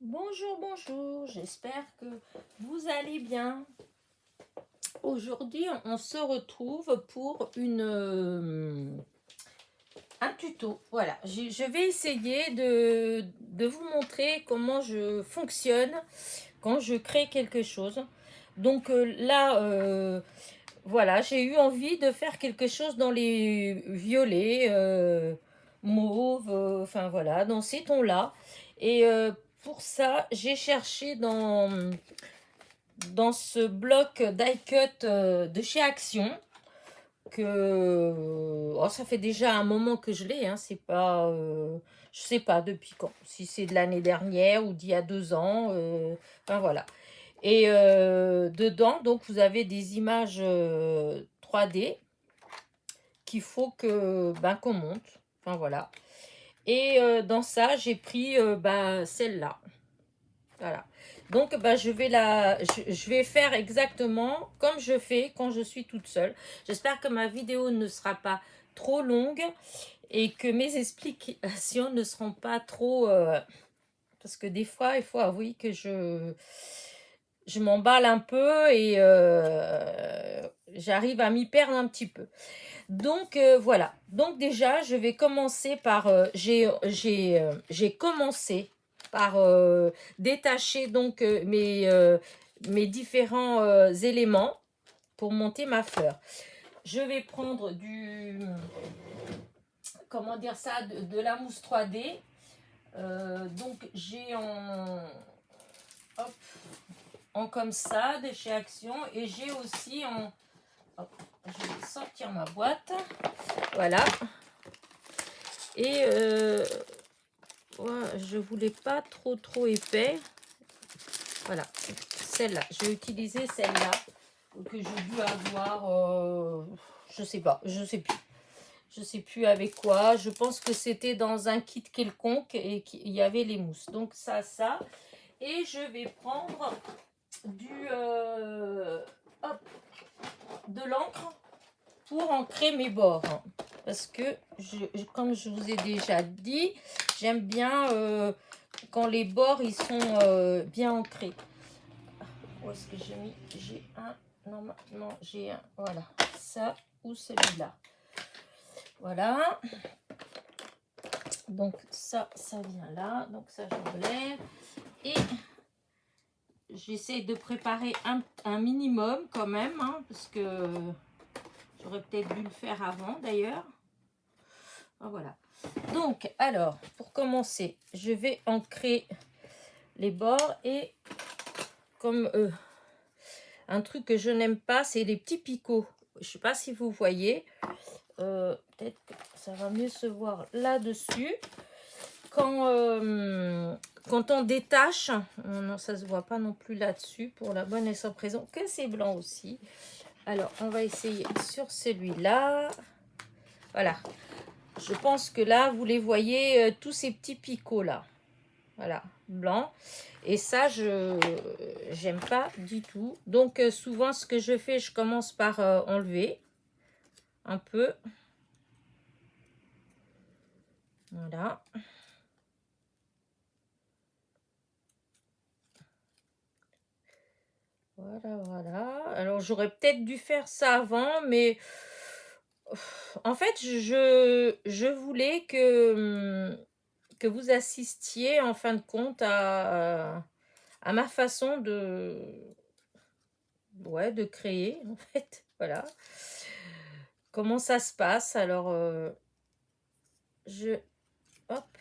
Bonjour, bonjour, j'espère que vous allez bien. Aujourd'hui, on se retrouve pour un tuto. Voilà, je vais essayer de vous montrer comment je fonctionne quand je crée quelque chose. Donc là, voilà, j'ai eu envie de faire quelque chose dans les violets, mauve, enfin voilà, dans ces tons-là. Et pour ça, j'ai cherché dans ce bloc die-cut de chez Action, que oh, ça fait déjà un moment que je l'ai, hein, c'est pas, je sais pas depuis quand, si c'est de l'année dernière ou d'il y a 2 ans, enfin voilà. Et dedans, donc, vous avez des images 3D qu'il faut qu'on monte. Enfin, voilà. Et dans ça, j'ai pris celle-là. Voilà. Donc, je vais faire exactement comme je fais quand je suis toute seule. J'espère que ma vidéo ne sera pas trop longue et que mes explications ne seront pas trop... parce que des fois, il faut avouer que je m'emballe un peu et j'arrive à m'y perdre un petit peu. Donc voilà. Donc déjà, je vais commencer par j'ai commencé par détacher donc mes différents éléments pour monter ma fleur. Je vais prendre du comment dire ça de la mousse 3D. Donc j'ai hop, en comme ça de chez Action et j'ai aussi en hop, je vais sortir ma boîte, voilà. Et ouais, je voulais pas trop épais, voilà, celle-là, je vais utiliser celle-là que j'ai dû avoir, je sais pas, je sais plus avec quoi, je pense que c'était dans un kit quelconque et qu'il y avait les mousses, donc ça, et je vais prendre du hop, de l'encre pour ancrer mes bords, parce que comme je vous ai déjà dit, j'aime bien quand les bords ils sont bien ancrés. Où est-ce que j'ai mis? J'ai un, non, j'ai un, voilà, ça ou celui-là, voilà. Donc ça vient là, donc ça j'enlève et j'essaie de préparer un minimum quand même, parce que j'aurais peut-être dû le faire avant d'ailleurs. Voilà. Donc, alors, pour commencer, je vais ancrer les bords et comme un truc que je n'aime pas, c'est les petits picots. Je ne sais pas si vous voyez. Peut-être que ça va mieux se voir là-dessus. Quand on détache, non, ça ne se voit pas non plus là-dessus pour la bonne et simple raison que c'est blanc aussi. Alors, on va essayer sur celui-là. Voilà. Je pense que là, vous les voyez, tous ces petits picots là. Voilà, blanc. Et ça, j'aime pas du tout. Donc, souvent, ce que je fais, je commence par enlever un peu. Voilà. Voilà. Alors, j'aurais peut-être dû faire ça avant, mais en fait, je voulais que vous assistiez, en fin de compte, à ma façon de créer, en fait. Voilà. Comment ça se passe? Alors, hop.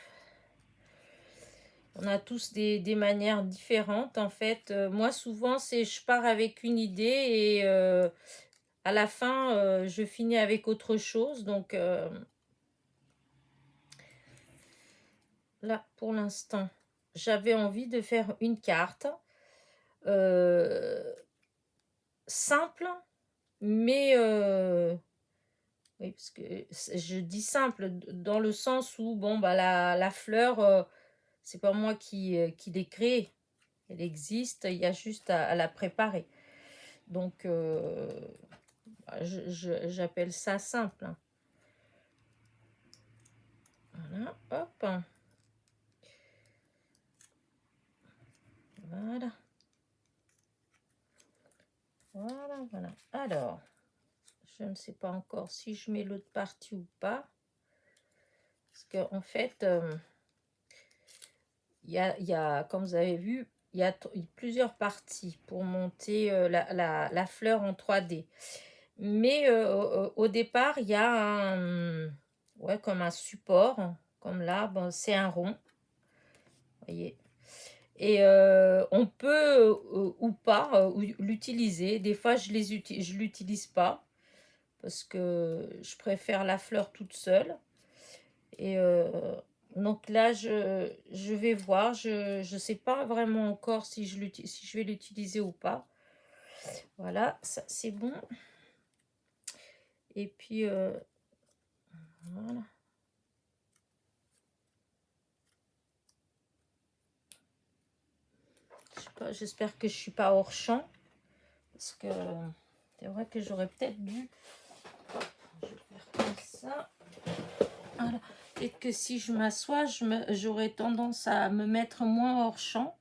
On a tous des manières différentes, en fait. Moi, souvent, je pars avec une idée et à la fin, je finis avec autre chose. Donc, là, pour l'instant, j'avais envie de faire une carte simple, mais oui, parce que je dis simple dans le sens où, bon, bah, la fleur, c'est pas moi qui l'ai créée. Elle existe, il y a juste à la préparer. Donc, j'appelle ça simple. Voilà, hop. Voilà. Voilà, voilà. Alors, je ne sais pas encore si je mets l'autre partie ou pas. Parce qu'en fait, il y a, comme vous avez vu, il y a plusieurs parties pour monter la fleur en 3D. Mais au départ, il y a ouais, comme un support. Comme là, bon, c'est un rond. Vous voyez. Et on peut ou pas l'utiliser. Des fois, je l'utilise pas parce que je préfère la fleur toute seule. Et donc là, je vais voir. Je ne sais pas vraiment encore si je vais l'utiliser ou pas. Voilà, ça c'est bon. Et puis, voilà. Je sais pas, j'espère que je suis pas hors champ. Parce que c'est vrai que j'aurais peut-être dû... Je vais faire comme ça. Voilà. Peut-être que si je m'assois, j'aurais tendance à me mettre moins hors champ.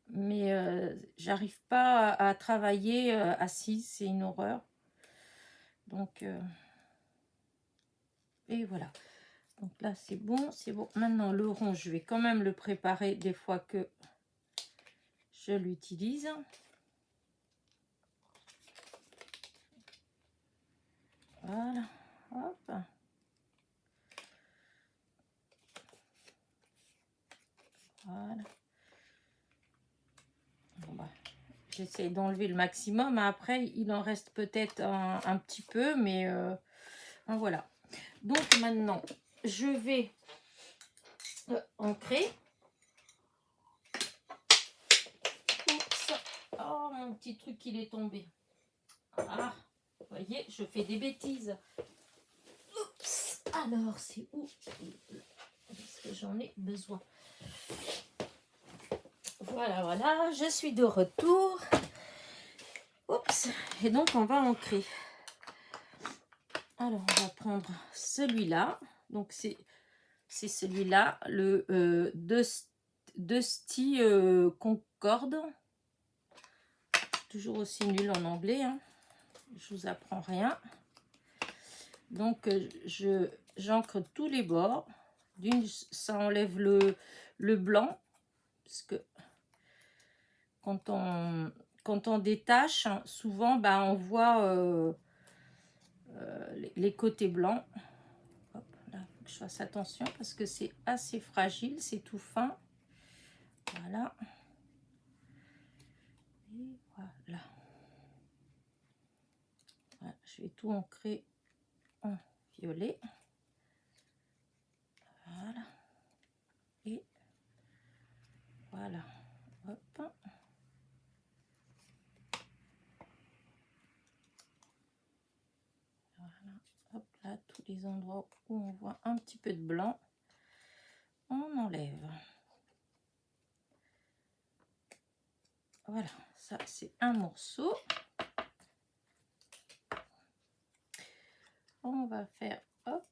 Mais j'arrive pas à travailler assise, c'est une horreur. Donc, et voilà. Donc là, c'est bon, c'est bon. Maintenant, le rond, je vais quand même le préparer des fois que je l'utilise. Voilà, hop. Voilà. Bon, bah, j'essaie d'enlever le maximum. Après, il en reste peut-être un petit peu, mais voilà. Donc maintenant, je vais ancrer. Oups. Oh, mon petit truc, il est tombé. Ah, vous voyez, je fais des bêtises. Oups. Alors, c'est où? Parce que j'en ai besoin. Voilà, voilà, je suis de retour. Oups. Et donc, on va ancrer. Alors, on va prendre celui-là. Donc, c'est celui-là, le Dusty Concorde. Toujours aussi nul en anglais. Hein. Je vous apprends rien. Donc, j'encre tous les bords. Ça enlève le blanc. Parce que quand on détache, souvent, bah, on voit les côtés blancs. Hop, là, faut que je fasse attention parce que c'est assez fragile, c'est tout fin. Voilà. Et voilà. Voilà. Je vais tout ancrer en violet. Voilà. Et voilà. Hop. Voilà. Hop là, tous les endroits où on voit un petit peu de blanc, on enlève. Voilà, ça c'est un morceau. On va faire, hop,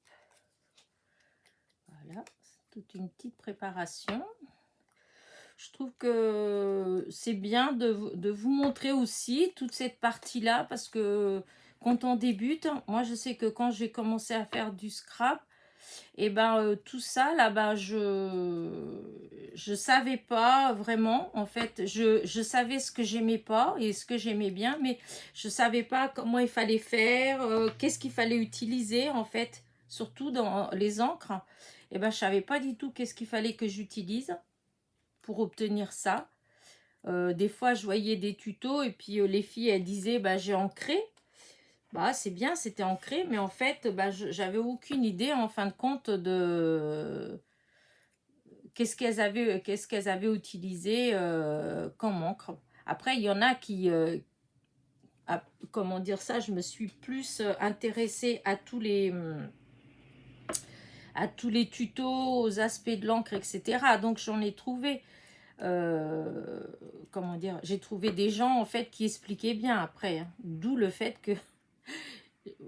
voilà, toute une petite préparation. Je trouve que c'est bien de vous montrer aussi toute cette partie-là parce que quand on débute, moi je sais que quand j'ai commencé à faire du scrap, et ben tout ça là-bas, je savais pas vraiment. En fait, je savais ce que j'aimais pas et ce que j'aimais bien, mais je savais pas comment il fallait faire, qu'est-ce qu'il fallait utiliser en fait, surtout dans les encres. Et ben je savais pas du tout qu'est-ce qu'il fallait que j'utilise pour obtenir ça. Des fois, je voyais des tutos et puis les filles, elles disaient, bah, j'ai ancré. Bah, c'est bien, c'était ancré, mais en fait, bah, j'avais aucune idée, en fin de compte, de qu'est-ce qu'elles avaient utilisé comme encre. Après, il y en a qui, comment dire ça, je me suis plus intéressée à tous les tutos, aux aspects de l'encre, etc. Donc, j'en ai trouvé. Comment dire, j'ai trouvé des gens en fait qui expliquaient bien après, hein. D'où le fait que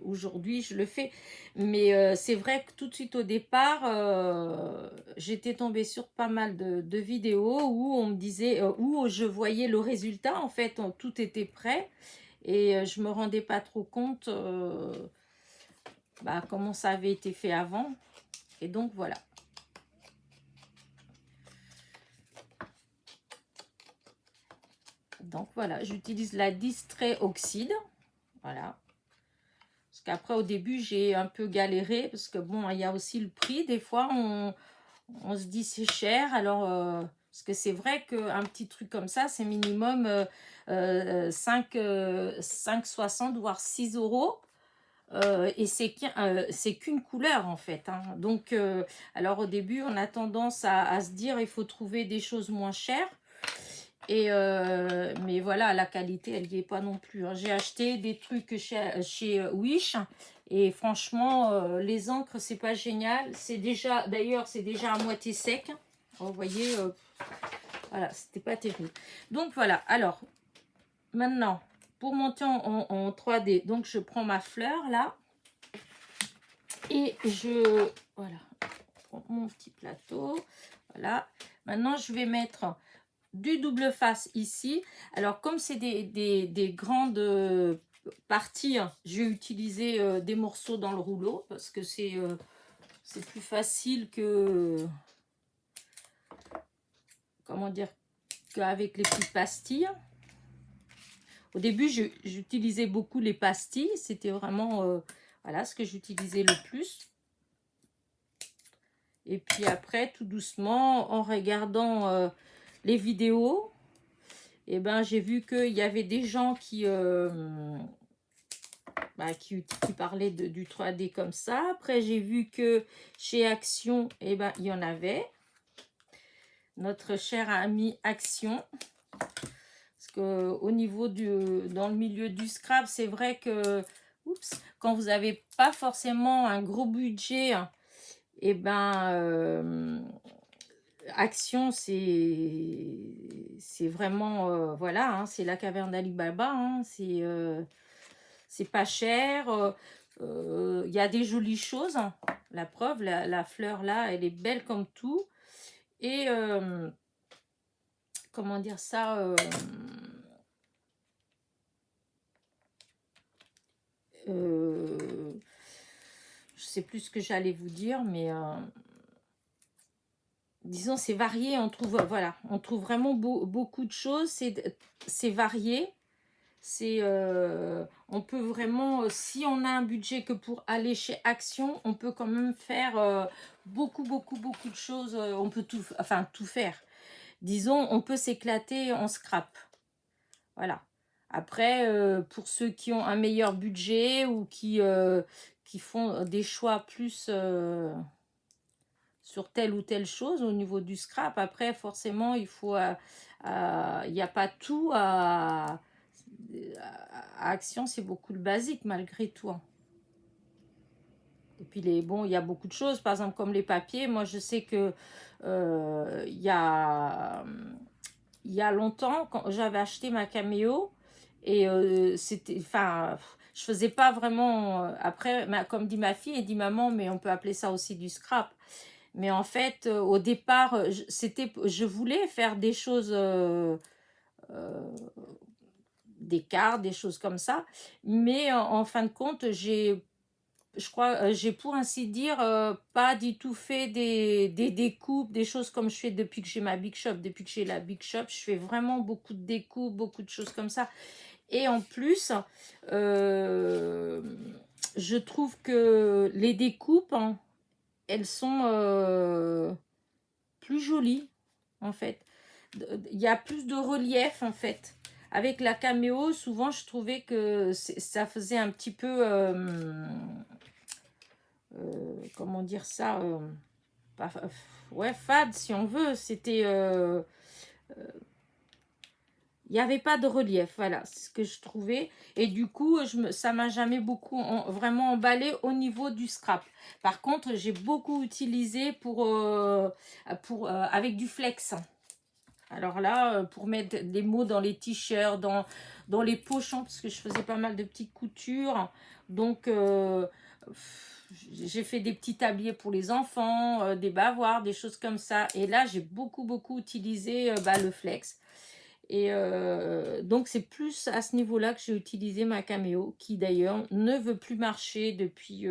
aujourd'hui je le fais, mais c'est vrai que tout de suite au départ, j'étais tombée sur pas mal de vidéos où on me disait, où je voyais le résultat, en fait, tout était prêt, et je me rendais pas trop compte bah, comment ça avait été fait avant, et donc voilà. Donc voilà, j'utilise la Distrait Oxyde, voilà. Parce qu'après, au début, j'ai un peu galéré, parce que bon, il y a aussi le prix. Des fois, on se dit c'est cher. Alors, parce que c'est vrai qu'un petit truc comme ça, c'est minimum 5,60 voire 6 euros. Et c'est qu'une couleur en fait, hein. Donc, alors au début, on a tendance à se dire il faut trouver des choses moins chères. Et mais voilà, la qualité, elle n'y est pas non plus, hein. J'ai acheté des trucs chez Wish, et franchement, les encres, c'est pas génial. C'est déjà, d'ailleurs, c'est déjà à moitié sec. Vous voyez, voilà, c'était pas terrible. Donc voilà, alors, maintenant, pour monter en 3D, donc je prends ma fleur là, et voilà, mon petit plateau, voilà. Maintenant, je vais mettre du double face ici. Alors, comme c'est des grandes parties, hein, je vais utiliser des morceaux dans le rouleau, parce que c'est plus facile que, comment dire, qu'avec les petites pastilles. Au début, j'utilisais beaucoup les pastilles. C'était vraiment, voilà, ce que j'utilisais le plus. Et puis après, tout doucement, en regardant les vidéos, et ben, j'ai vu qu'il y avait des gens qui parlaient du 3D comme ça. Après, j'ai vu que chez Action, et ben, il y en avait. Notre cher ami Action. Parce qu'au niveau dans le milieu du scrap, c'est vrai que quand vous n'avez pas forcément un gros budget, et ben Action, c'est vraiment, voilà, hein, c'est la caverne d'Ali Baba, hein, c'est pas cher, il y a des jolies choses, hein. La preuve, la fleur là, elle est belle comme tout, et comment dire ça, je sais plus ce que j'allais vous dire, mais disons, c'est varié, on trouve, voilà, on trouve vraiment beaucoup de choses, c'est varié. On peut vraiment, si on a un budget que pour aller chez Action, on peut quand même faire beaucoup de choses. On peut tout faire. Disons, on peut s'éclater en scrap. Voilà. Après, pour ceux qui ont un meilleur budget ou qui font des choix plus sur telle ou telle chose au niveau du scrap, après, forcément, il n'y a pas tout à Action, c'est beaucoup le basique malgré tout, hein. Et puis il y a beaucoup de choses, par exemple comme les papiers. Moi, je sais que il y a longtemps, quand j'avais acheté ma Cameo, et c'était, enfin, je faisais pas vraiment. Après, comme dit ma fille, elle dit maman, mais on peut appeler ça aussi du scrap. Mais en fait, au départ, je voulais faire des choses. Des cartes, des choses comme ça. Mais en fin de compte, je crois, j'ai pour ainsi dire pas du tout fait des découpes, des choses comme je fais depuis que j'ai ma Big Shop. Depuis que j'ai la Big Shop, je fais vraiment beaucoup de découpes, beaucoup de choses comme ça. Et en plus, je trouve que les découpes, hein, elles sont plus jolies, en fait. Il y a plus de relief, en fait. Avec la caméo, souvent, je trouvais que ça faisait un petit peu... comment dire ça, ouais, fade, si on veut. C'était... il n'y avait pas de relief, voilà, c'est ce que je trouvais. Et du coup, ça m'a jamais beaucoup vraiment emballé au niveau du scrap. Par contre, j'ai beaucoup utilisé avec du flex. Alors là, pour mettre des mots dans les t-shirts, dans les pochons, parce que je faisais pas mal de petites coutures. Donc, j'ai fait des petits tabliers pour les enfants, des bavoirs, des choses comme ça. Et là, j'ai beaucoup utilisé le flex. Et donc, c'est plus à ce niveau-là que j'ai utilisé ma caméo, qui d'ailleurs ne veut plus marcher depuis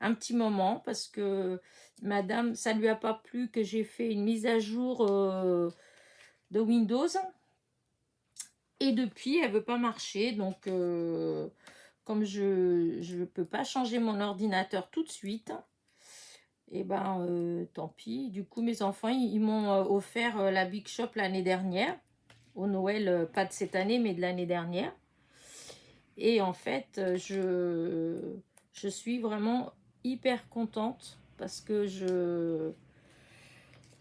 un petit moment, parce que madame, ça lui a pas plu que j'ai fait une mise à jour de Windows. Et depuis, elle veut pas marcher. Donc, comme je ne peux pas changer mon ordinateur tout de suite, et ben tant pis. Du coup, mes enfants, ils m'ont offert la Big Shop l'année dernière. Au Noël, pas de cette année, mais de l'année dernière. Et en fait, je suis vraiment hyper contente parce que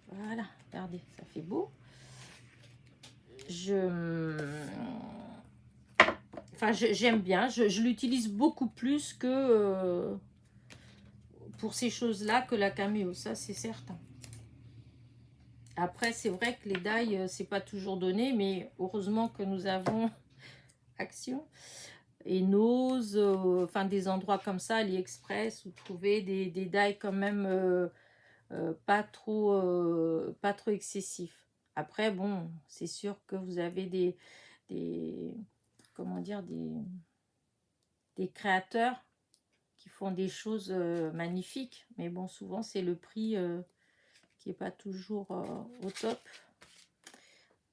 voilà, regardez, ça fait beau. Enfin, j'aime bien. Je l'utilise beaucoup plus que pour ces choses-là que la caméo, ça c'est certain. Après, c'est vrai que les die, c'est pas toujours donné, mais heureusement que nous avons Action et Nose, enfin des endroits comme ça, AliExpress, où trouver des die quand même pas trop excessifs. Après, bon, c'est sûr que vous avez des comment dire, des créateurs qui font des choses magnifiques, mais bon, souvent c'est le prix qui est pas toujours au top.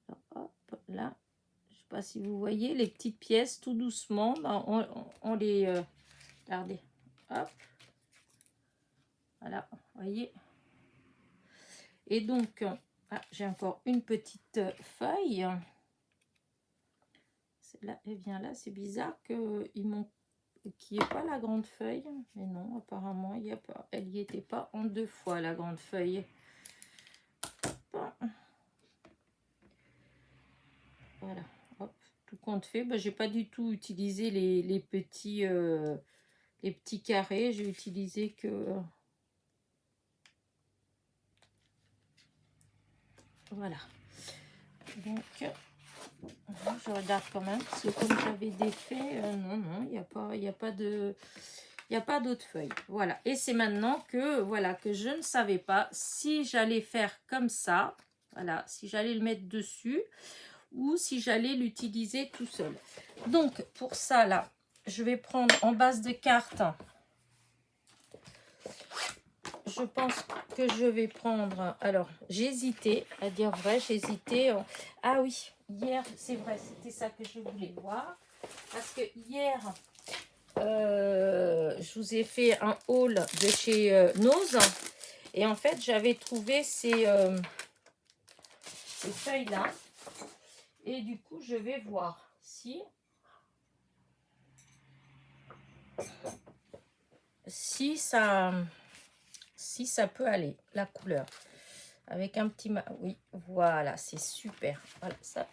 Alors, hop, là, je sais pas si vous voyez les petites pièces, tout doucement, ben, on les regardez, hop, voilà, voyez. Et donc, j'ai encore une petite feuille. Là, elle vient là, c'est bizarre qu'ils m'ont qui n'est pas la grande feuille, mais non, apparemment il y a pas, elle n'y était pas en 2 fois la grande feuille. Voilà, hop, tout compte fait, j'ai pas du tout utilisé les petits carrés, j'ai utilisé que voilà. Donc je regarde quand même parce que comme j'avais défait, non, il n'y a pas d'autres feuilles. Voilà, et c'est maintenant que voilà que je ne savais pas si j'allais faire comme ça, voilà, si j'allais le mettre dessus ou si j'allais l'utiliser tout seul. Donc pour ça là, je vais prendre en base de carte. Je pense que je vais prendre... Alors, j'hésitais, à dire vrai, j'hésitais. Ah oui, hier, c'est vrai, c'était ça que je voulais voir. Parce que hier, je vous ai fait un haul de chez Nose. Et en fait, j'avais trouvé ces feuilles-là. Et du coup, je vais voir si ça peut aller, la couleur. Avec un petit... Oui, voilà, c'est super. Voilà, ça...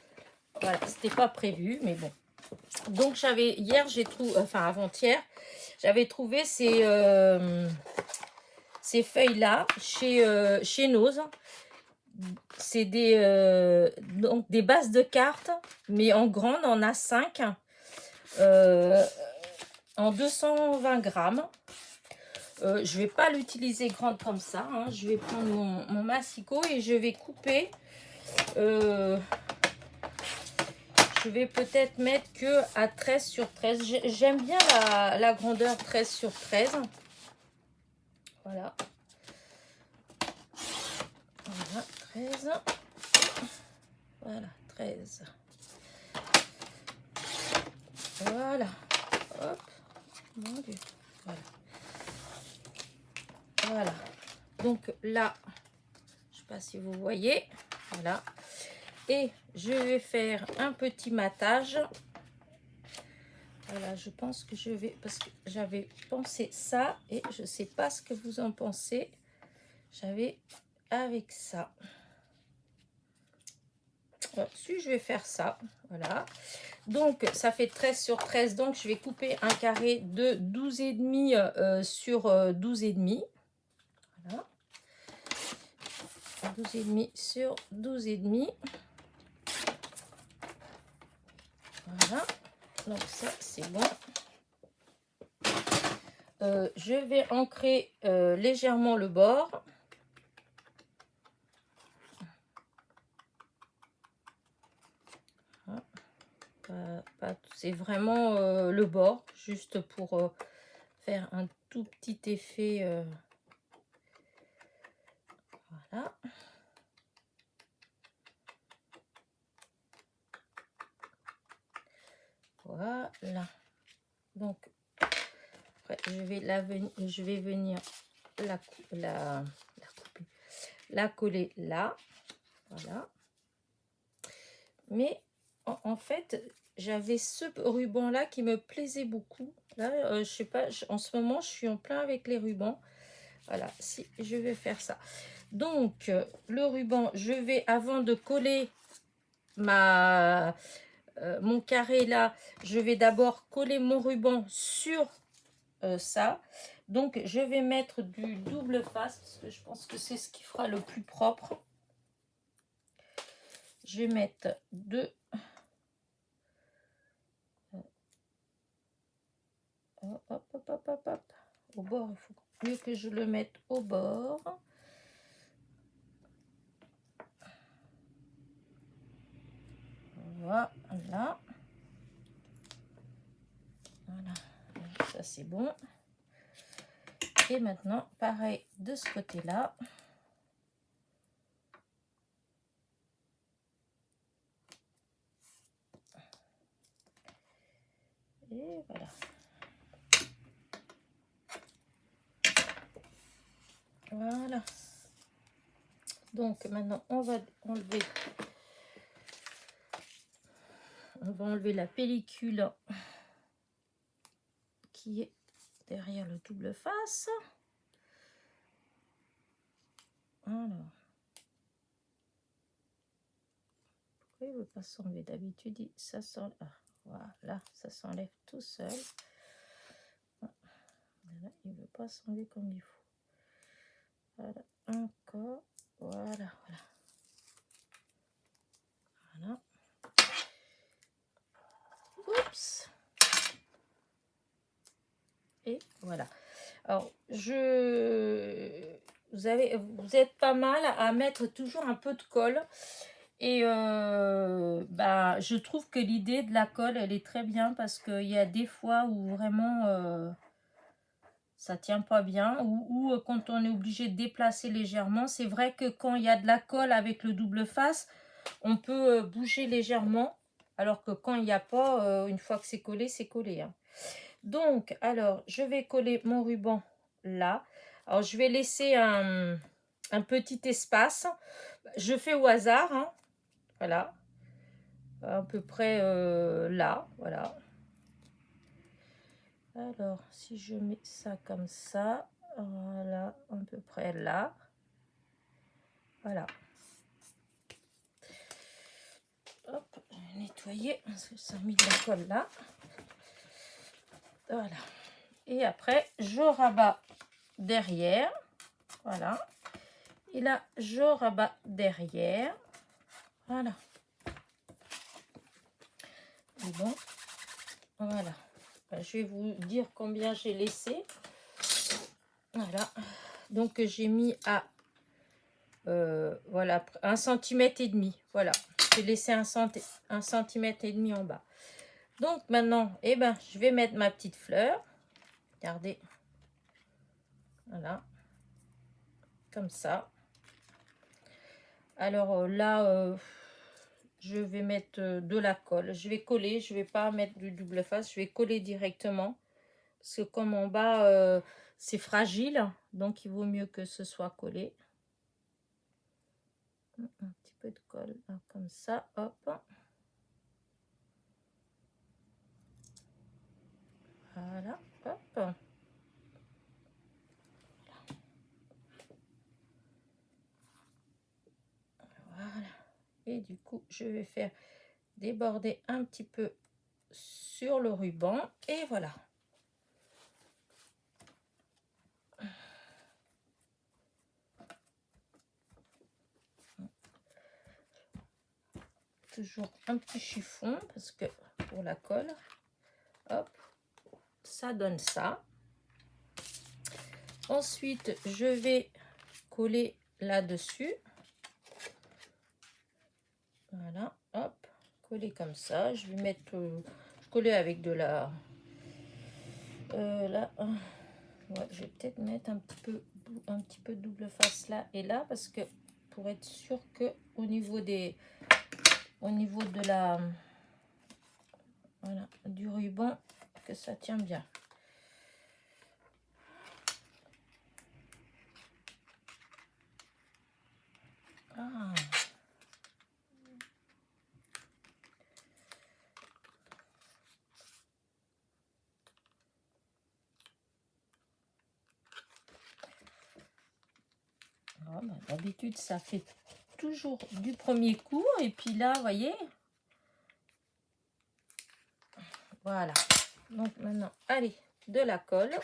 Voilà, c'était pas prévu, mais bon. Donc, hier, j'ai trouvé... Enfin, avant-hier, j'avais trouvé ces feuilles-là chez Nose. C'est donc des bases de cartes, mais en grande, on a 5. En 220 grammes. Je vais pas l'utiliser grande comme ça. Hein. Je vais prendre mon massicot et je vais couper. Je vais peut-être mettre que à 13 sur 13. J'aime bien la grandeur 13 sur 13. Voilà. Voilà, 13. Voilà, 13. Voilà. Hop. Mon Dieu. Voilà. Voilà. Donc là, je ne sais pas si vous voyez. Voilà. Et je vais faire un petit matage. Voilà, je pense que je vais... Parce que j'avais pensé ça et je ne sais pas ce que vous en pensez. J'avais avec ça. Voilà, si je vais faire ça. Voilà. Donc, ça fait 13 sur 13. Donc, je vais couper un carré de 12,5 sur 12,5. Voilà. 12,5 sur 12,5. Voilà. Donc ça, c'est bon. Je vais ancrer légèrement le bord. C'est vraiment le bord, juste pour faire un tout petit effet. Voilà. Voilà. Donc, après, je vais venir la coller là. Voilà. Mais en fait, j'avais ce ruban là qui me plaisait beaucoup. Là, je sais pas, en ce moment, je suis en plein avec les rubans. Voilà, si je vais faire ça. Donc, le ruban, je vais, avant de coller mon carré là, je vais d'abord coller mon ruban sur ça. Donc, je vais mettre du double face, parce que je pense que c'est ce qui fera le plus propre. Je vais mettre deux. Hop, hop, hop, hop, hop. Au bord, il faut mieux que je le mette au bord. Voilà. Voilà. Ça, c'est bon. Et maintenant, pareil de ce côté-là. Et voilà. Voilà. Donc, maintenant, on va enlever la pellicule qui est derrière le double face. Alors, pourquoi il ne veut pas s'enlever? D'habitude, ça s'enlève. Voilà, ça s'enlève tout seul. Là, il ne veut pas s'enlever comme il faut. Voilà, encore. Voilà. Oups. Et voilà. Alors, vous êtes pas mal à mettre toujours un peu de colle. Et je trouve que l'idée de la colle, elle est très bien, parce qu'il y a des fois où vraiment ça tient pas bien, ou quand on est obligé de déplacer légèrement. C'est vrai que quand il y a de la colle avec le double face, on peut bouger légèrement, alors que quand il n'y a pas, une fois que c'est collé, hein. Donc, alors, je vais coller mon ruban là. Alors, je vais laisser un petit espace. Je fais au hasard, hein. Voilà. À peu près là, voilà. Alors, si je mets ça comme ça, voilà, à peu près là. Voilà. Hop, je vais nettoyer, parce que ça a mis de la colle là. Voilà. Et après, je rabats derrière. Voilà. Et là, je rabats derrière. Voilà. Et bon, voilà. Je vais vous dire combien j'ai laissé. Voilà. Donc, j'ai mis à voilà, 1,5 cm. Voilà. J'ai laissé 1,5 cm en bas. Donc, maintenant, je vais mettre ma petite fleur. Regardez. Voilà. Comme ça. Alors là, je vais mettre de la colle. Je vais coller. Je vais pas mettre du double face. Je vais coller directement. Parce que comme en bas, c'est fragile. Donc, il vaut mieux que ce soit collé. Un petit peu de colle. Là, comme ça. Hop. Voilà. Hop. Voilà. Et du coup, je vais faire déborder un petit peu sur le ruban. Et voilà. Toujours un petit chiffon, parce que pour la colle. Hop, ça donne ça. Ensuite, je vais coller là-dessus. Voilà, hop, coller comme ça. Je vais mettre, je coller avec de la... là, ouais, je vais peut-être mettre un petit peu double face là et là, parce que pour être sûr que au niveau de la, voilà, du ruban, que ça tient bien. Ah. Oh, bah, d'habitude, ça fait toujours du premier coup. Et puis là, vous voyez. Voilà. Donc maintenant, allez, de la colle.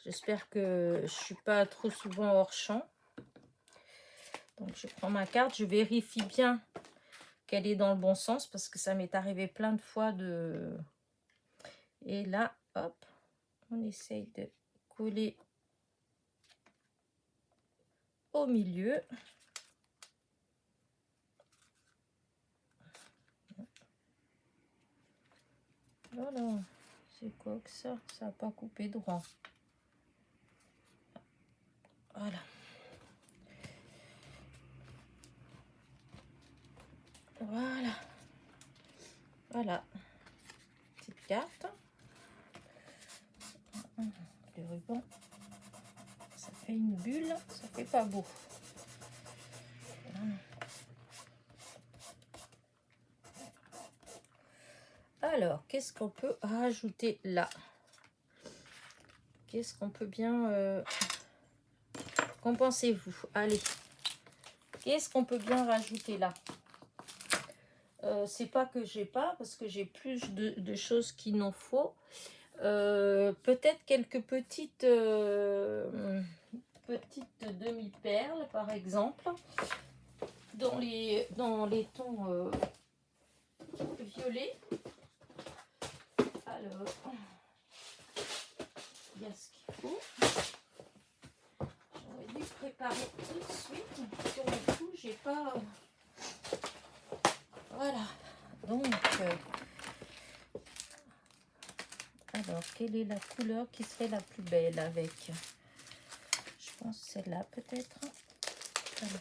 J'espère que je suis pas trop souvent hors champ. Donc je prends ma carte, je vérifie bien qu'elle est dans le bon sens parce que ça m'est arrivé plein de fois de... Et là, hop, on essaye de coller au milieu. Voilà, c'est quoi que ça? Ça n'a pas coupé droit. Voilà. Voilà. Voilà. Petite carte. Le ruban. Ça fait une bulle. Ça fait pas beau. Voilà. Alors, qu'est-ce qu'on peut rajouter là? Qu'est-ce qu'on peut bien... Qu'en pensez-vous? Allez. Qu'est-ce qu'on peut bien rajouter là? C'est pas que j'ai pas, parce que j'ai plus de choses qu'il n'en faut. Peut-être quelques petites demi-perles, par exemple, dans les tons violets. Alors, il y a ce qu'il faut. J'aurais dû préparer tout de suite. Sur le coup, j'ai pas... Voilà. Donc, alors, quelle est la couleur qui serait la plus belle avec? Je pense celle-là, peut-être. Voilà.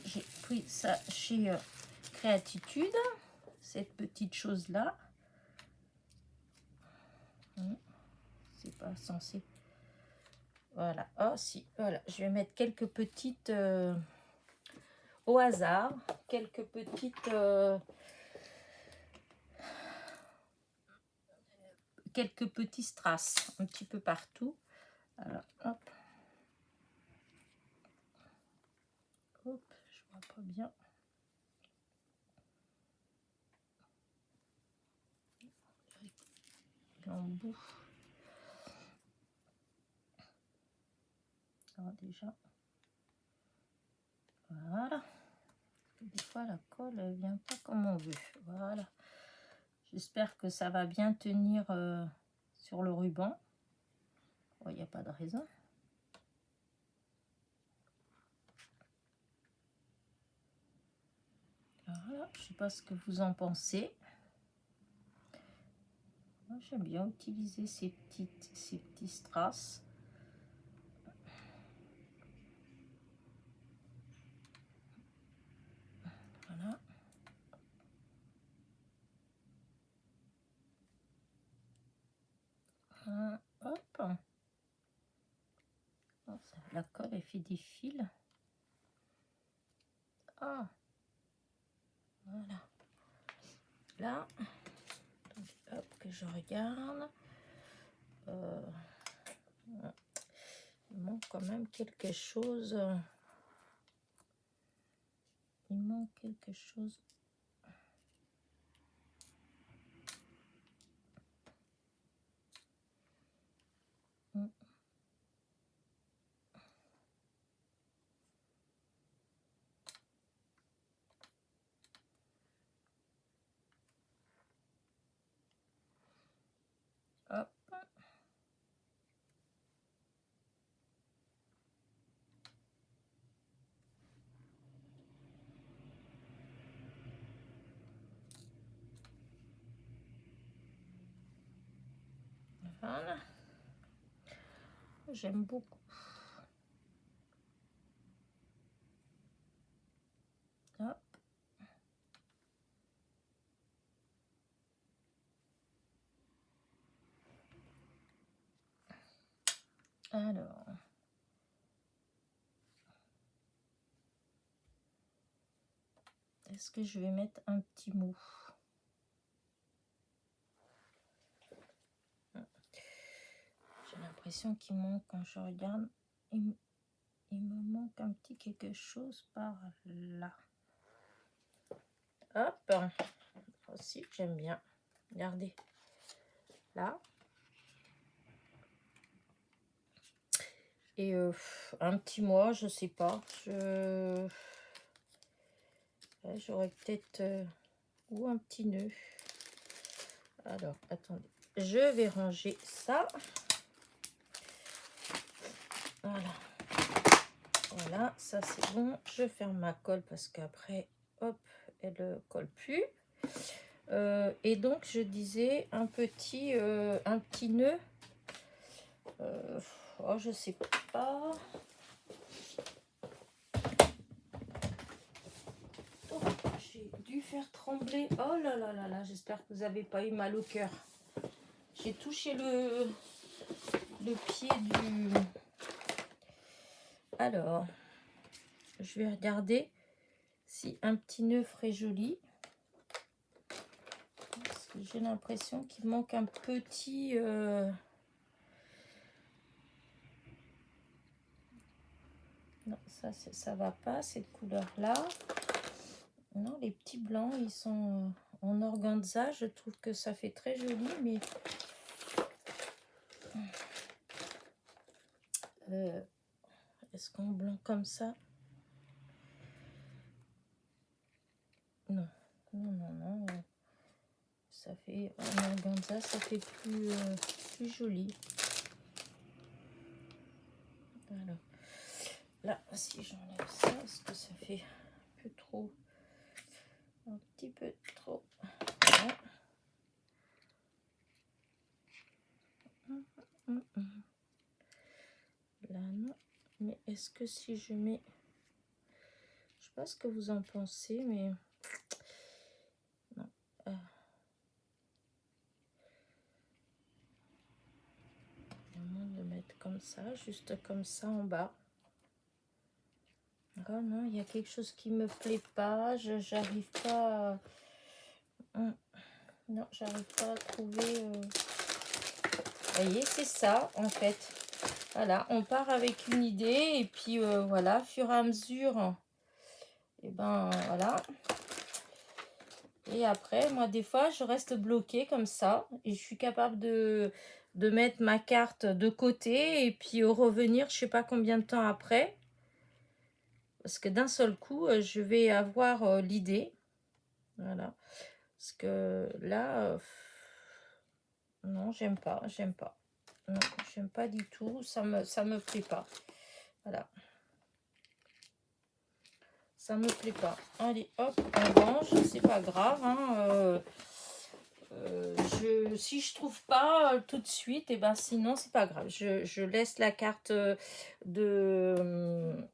J'ai pris ça chez Créatitude, cette petite chose-là. C'est pas censé... Voilà. Oh, si. Voilà. Je vais mettre quelques petites... au hasard. Quelques petites... quelques petits strass. Un petit peu partout. Alors, hop. Hop. Je vois pas bien. L'embout. Alors déjà... Voilà. Des fois, la colle, elle vient pas comme on veut. Voilà. J'espère que ça va bien tenir sur le ruban. Il n'y a pas de raison. Voilà. Je ne sais pas ce que vous en pensez. Moi, j'aime bien utiliser ces petits strass. Voilà. Hop. Oh, la colle, elle fait des fils. Ah. Voilà. Là. Donc, hop, que je regarde. Il manque quand même quelque chose. Il manque quelque chose. Voilà. J'aime beaucoup. Hop. Alors. Est-ce que je vais mettre un petit mot? J'ai l'impression qu'il manque, quand je regarde, il me manque un petit quelque chose par là. Hop. Aussi, j'aime bien. Regardez. Là. Et un petit mot, je sais pas. J'aurais peut-être... ou un petit nœud. Alors, attendez. Je vais ranger ça. Voilà. Voilà, ça c'est bon. Je ferme ma colle parce qu'après, hop, elle colle plus. Et donc, je disais un petit nœud. Oh, je sais pas. Oh, j'ai dû faire trembler. Oh là là là là, j'espère que vous n'avez pas eu mal au cœur. J'ai touché le pied du... Alors, je vais regarder si un petit nœud ferait joli. Parce que j'ai l'impression qu'il manque un petit... Non, ça va pas, cette couleur-là. Non, les petits blancs, ils sont en organza. Je trouve que ça fait très joli, mais... Est-ce qu'en blanc comme ça? Non, non, non, non. Ça fait en organza, ça fait plus joli. Alors, là, si j'enlève ça, est-ce que ça fait un peu trop? Un petit peu trop. Voilà. Là, non. Mais est-ce que si je mets... Je sais pas ce que vous en pensez, mais... Non. De mettre comme ça, juste comme ça en bas. Oh non, il y a quelque chose qui me plaît pas. J'arrive pas à... Non, j'arrive pas à trouver... Vous voyez, c'est ça, en fait. Voilà, on part avec une idée. Et puis, voilà, fur et à mesure... Et ben, voilà. Et après, moi, des fois, je reste bloquée comme ça. Et je suis capable de mettre ma carte de côté. Et puis, revenir, je sais pas combien de temps après. Parce que d'un seul coup, je vais avoir l'idée. Voilà. Parce que là, non, j'aime pas. Non, j'aime pas du tout. Ça me plaît pas. Voilà. Ça me plaît pas. Allez, hop, on range. C'est pas grave. Hein, si je trouve pas tout de suite, et ben sinon, c'est pas grave. Je laisse la carte de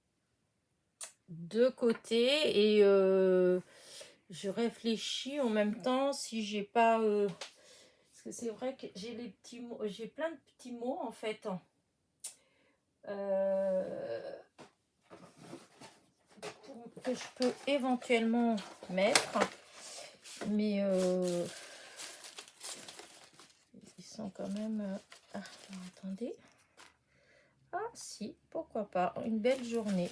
côté et je réfléchis en même temps si j'ai pas parce que c'est vrai que j'ai les petits mots, j'ai plein de petits mots en fait que je peux éventuellement mettre, mais ils sont quand même ah, attendez, ah si, pourquoi pas, une belle journée.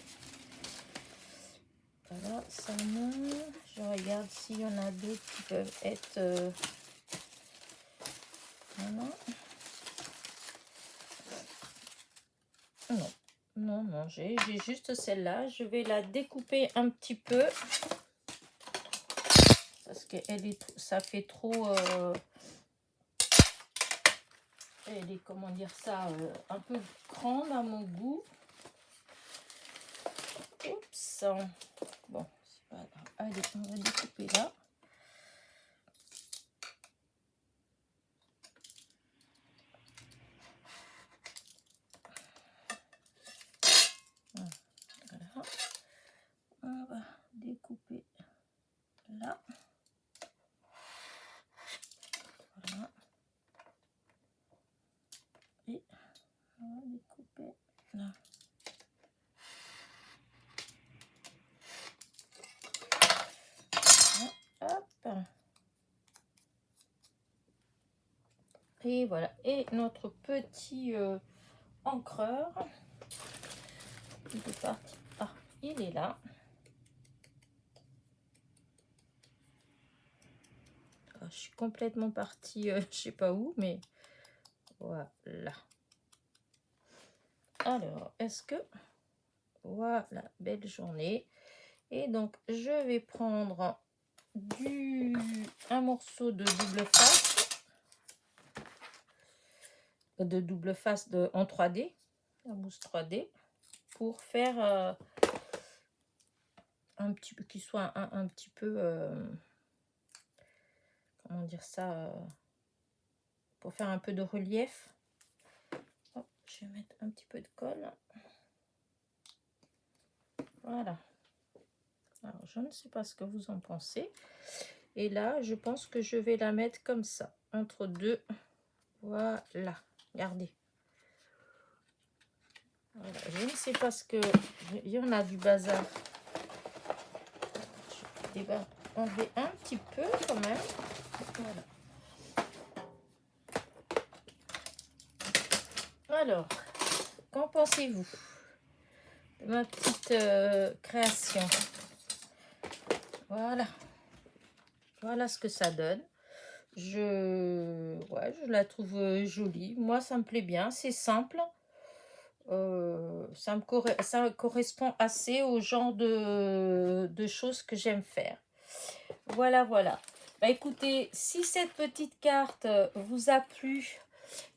Voilà, ça monte. Je regarde s'il y en a d'autres qui peuvent être... Voilà. Non, non, non, j'ai juste celle-là. Je vais la découper un petit peu. Parce que ça fait trop... elle est, comment dire ça, un peu grande à mon goût. Oups. Bon, c'est pas grave. Allez, on va découper là. Et là. Voilà. Et on va découper là. Hop. Et voilà. Et notre petit encreur. Il est parti. Ah, il est là. Ah, je suis complètement partie, je sais pas où, mais voilà. Alors, est-ce que... Voilà, belle journée. Et donc, je vais prendre un morceau de double face, en 3D, la mousse 3D, pour faire un petit peu, qu'il soit un petit peu, comment dire ça, pour faire un peu de relief. Hop, je vais mettre un petit peu de colle. Voilà. Alors, je ne sais pas ce que vous en pensez. Et là, je pense que je vais la mettre comme ça, entre deux. Voilà. Regardez. Voilà. Je ne sais pas ce que... Il y en a du bazar. Je vais enlever un petit peu quand même. Voilà. Alors, qu'en pensez-vous de ma petite création? Voilà. Voilà ce que ça donne. Je la trouve jolie. Moi, ça me plaît bien. C'est simple. Ça correspond assez au genre de choses que j'aime faire. Voilà. Bah, écoutez, si cette petite carte vous a plu,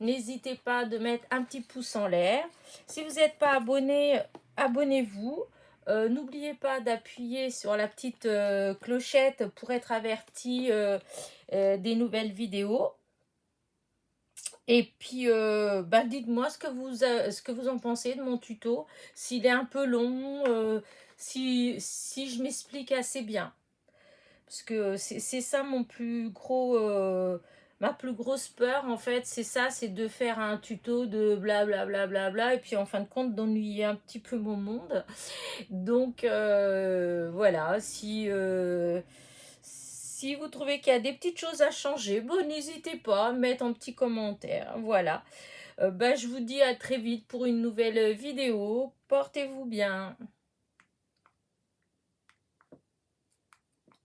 n'hésitez pas de mettre un petit pouce en l'air. Si vous n'êtes pas abonné, abonnez-vous. N'oubliez pas d'appuyer sur la petite clochette pour être averti des nouvelles vidéos. Et puis, dites-moi ce que vous en pensez de mon tuto. S'il est un peu long, si je m'explique assez bien. Parce que c'est ça mon plus gros... ma plus grosse peur, en fait, c'est ça, c'est de faire un tuto de blablabla et puis en fin de compte d'ennuyer un petit peu mon monde. Donc voilà, si vous trouvez qu'il y a des petites choses à changer, bon, n'hésitez pas à mettre un petit commentaire. Voilà, je vous dis à très vite pour une nouvelle vidéo. Portez-vous bien.